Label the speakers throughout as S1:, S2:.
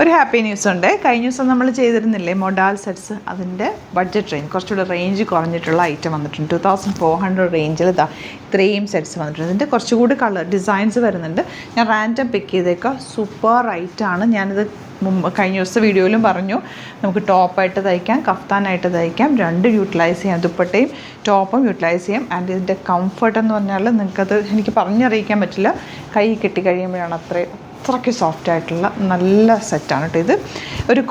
S1: ഒരു happy news ഉണ്ട്. കഴിഞ്ഞ ദിവസം നമ്മൾ ചെയ്തിരുന്നില്ലേ മൊഡാൽ സെറ്റ്സ്, അതിൻ്റെ ബഡ്ജറ്റ് റേഞ്ച് കുറച്ചുകൂടെ റേഞ്ച് കുറഞ്ഞിട്ടുള്ള ഐറ്റം വന്നിട്ടുണ്ട്. 2400 റേഞ്ചിൽ ഇത്രയും സെറ്റ്സ് വന്നിട്ടുണ്ട്. ഇതിൻ്റെ കുറച്ചുകൂടി കളർ ഡിസൈൻസ് വരുന്നുണ്ട്. ഞാൻ റാൻഡം പിക്ക് ചെയ്തേക്കാം. സൂപ്പർ ഐറ്റാണ്. ഞാനിത് കഴിഞ്ഞ ദിവസത്തെ വീഡിയോയിലും പറഞ്ഞു, നമുക്ക് ടോപ്പായിട്ട് തയ്ക്കാം, കഫ്താനായിട്ട് തയ്ക്കാം, രണ്ടും യൂട്ടിലൈസ് ചെയ്യാം. ദുപ്പട്ടയും ടോപ്പും യൂട്ടിലൈസ് ചെയ്യാം. ആൻഡ് ഇതിൻ്റെ കംഫർട്ട് എന്ന് പറഞ്ഞാൽ നിങ്ങൾക്കത് എനിക്ക് പറഞ്ഞറിയിക്കാൻ പറ്റില്ല. കൈ കെട്ടി കഴിയുമ്പോഴാണ് അത്രയ്ക്ക് സോഫ്റ്റ് ആയിട്ടുള്ള നല്ല സെറ്റാണ് കേട്ടോ. ഇത് ഒരു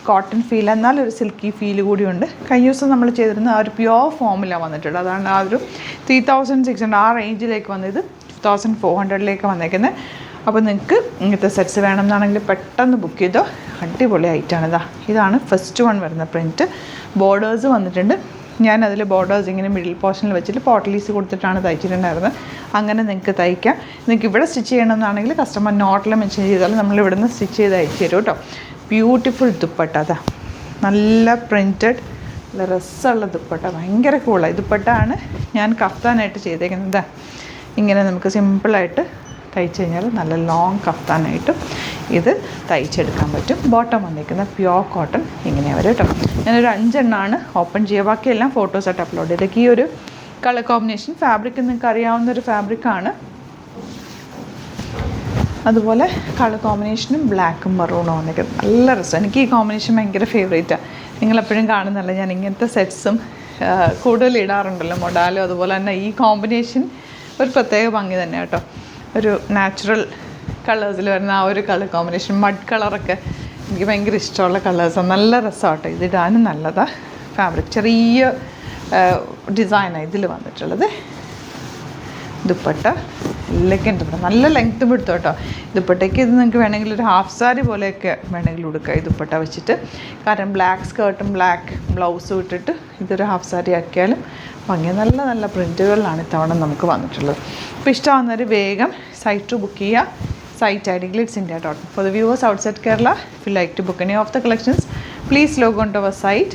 S1: കോട്ടൺ ഫീൽ, എന്നാൽ ഒരു സിൽക്കി ഫീൽ കൂടിയുണ്ട്. കഴിഞ്ഞ ദിവസം നമ്മൾ ചെയ്തിരുന്ന ആ ഒരു പ്യുവർ ഫോമിലാണ് വന്നിട്ടുള്ളത്. അതാണ് ആ ഒരു 3600 ആ റേഞ്ചിലേക്ക് വന്നത് 2400 വന്നേക്കുന്നത്. അപ്പോൾ നിങ്ങൾക്ക് ഇങ്ങനത്തെ സെറ്റ്സ് വേണമെന്നാണെങ്കിൽ പെട്ടെന്ന് ബുക്ക് ചെയ്തോ. അടിപൊളി ഐറ്റാണ്. ഇതാണ് ഫസ്റ്റ് വൺ വരുന്ന പ്രിൻറ്റ്. ബോർഡേഴ്സ് വന്നിട്ടുണ്ട്. ഞാനതിൽ ബോർഡേഴ്സ് ഇങ്ങനെ മിഡിൽ പോർഷനിൽ വെച്ചിട്ട് പോട്ടലീസ് കൊടുത്തിട്ടാണ് തയ്ച്ചിട്ടുണ്ടായിരുന്നത്. അങ്ങനെ നിങ്ങൾക്ക് തയ്ക്കാം. നിങ്ങൾക്ക് ഇവിടെ സ്റ്റിച്ച് ചെയ്യണമെന്നാണെങ്കിൽ കസ്റ്റമർ നോട്ടിൽ മെൻഷൻ ചെയ്താൽ നമ്മൾ ഇവിടെ നിന്ന് സ്റ്റിച്ച് ചെയ്ത് അയച്ചു തരും കേട്ടോ. ബ്യൂട്ടിഫുൾ ദുപ്പട്ട. നല്ല പ്രിൻറ്റഡ്, നല്ല രസമുള്ള ദുപ്പട്ട, ഭയങ്കര കൂളായി. ദുപ്പട്ടയാണ് ഞാൻ കഫ്താനായിട്ട് ചെയ്തേക്കുന്നത്. ഇങ്ങനെ നമുക്ക് സിമ്പിളായിട്ട് തയ്ച്ച് കഴിഞ്ഞാൽ നല്ല ലോങ് കഫ്താനായിട്ടും ഇത് തയ്ച്ചെടുക്കാൻ പറ്റും. ബോട്ടം വന്നിരിക്കുന്ന പ്യുവർ കോട്ടൺ ഇങ്ങനെ വരും കേട്ടോ. ഞാനൊരു 5 എണ്ണമാണ് ഓപ്പൺ ചെയ്യുക. ബാക്കിയെല്ലാം ഫോട്ടോസായിട്ട് അപ്ലോഡ് ചെയ്തേക്ക്. ഈ ഒരു കളർ കോമ്പിനേഷൻ ഫാബ്രിക് നിങ്ങൾക്ക് അറിയാവുന്നൊരു ഫാബ്രിക്കാണ്. അതുപോലെ കളർ കോമ്പിനേഷനും ബ്ലാക്കും മറൂണും വന്നിരിക്കുന്നത് നല്ല രസം. എനിക്ക് ഈ കോമ്പിനേഷൻ ഭയങ്കര ഫേവറേറ്റാണ്. നിങ്ങളെപ്പോഴും കാണുന്നല്ല, ഞാൻ ഇങ്ങനത്തെ സെറ്റ്സും കൂടുതൽ ഇടാറുണ്ടല്ലോ മൊഡാലും. അതുപോലെ തന്നെ ഈ കോമ്പിനേഷൻ ഒരു പ്രത്യേക ഭംഗി തന്നെ കേട്ടോ. ഒരു നാച്ചുറൽ കളേഴ്സിൽ വരുന്ന ആ ഒരു കളർ കോമ്പിനേഷൻ, മഡ് കളറൊക്കെ എനിക്ക് ഭയങ്കര ഇഷ്ടമുള്ള കളേഴ്സാണ്. നല്ല രസമാട്ടോ. ഇതിടാനും നല്ലതാണ്. ഫാബ്രിക് ചെറിയ ഡിസൈനാണ് ഇതിൽ വന്നിട്ടുള്ളത്. ദുപ്പട്ട എല്ലൊക്കെയുണ്ട്. നല്ല ലെങ്ത്തും എടുത്തു കേട്ടോ ദുപ്പട്ടയ്ക്ക്. ഇത് നിങ്ങൾക്ക് വേണമെങ്കിൽ ഒരു ഹാഫ് സാരി പോലെയൊക്കെ വേണമെങ്കിൽ ഉടുക്കുക ഈ ദുപ്പട്ട വെച്ചിട്ട്. കാരണം ബ്ലാക്ക് സ്കേർട്ടും ബ്ലാക്ക് ബ്ലൗസും ഇട്ടിട്ട് ഇതൊരു ഹാഫ് സാരി ആക്കിയാലും ഭംഗി. നല്ല നല്ല പ്രിൻറ്റുകളിലാണ് ഇത്തവണ നമുക്ക് വന്നിട്ടുള്ളത്. അപ്പോൾ ഇഷ്ടമാകുന്നവർ വേഗം സൈറ്റ് ബുക്ക് ചെയ്യുക. Site ID glitzindia.com. For the viewers outside Kerala, if you like to book any of the collections, please log on to our site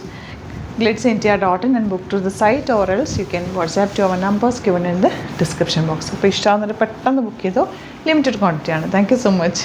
S1: glitzindia.in and book to the site, or else you can WhatsApp to our numbers given in the description box. അപ്പോൾ ഇഷ്ടമാകുന്നവർ പെട്ടെന്ന് book ചെയ്തോ. Limited ക്വാണ്ടിറ്റിയാണ്. Thank you so much.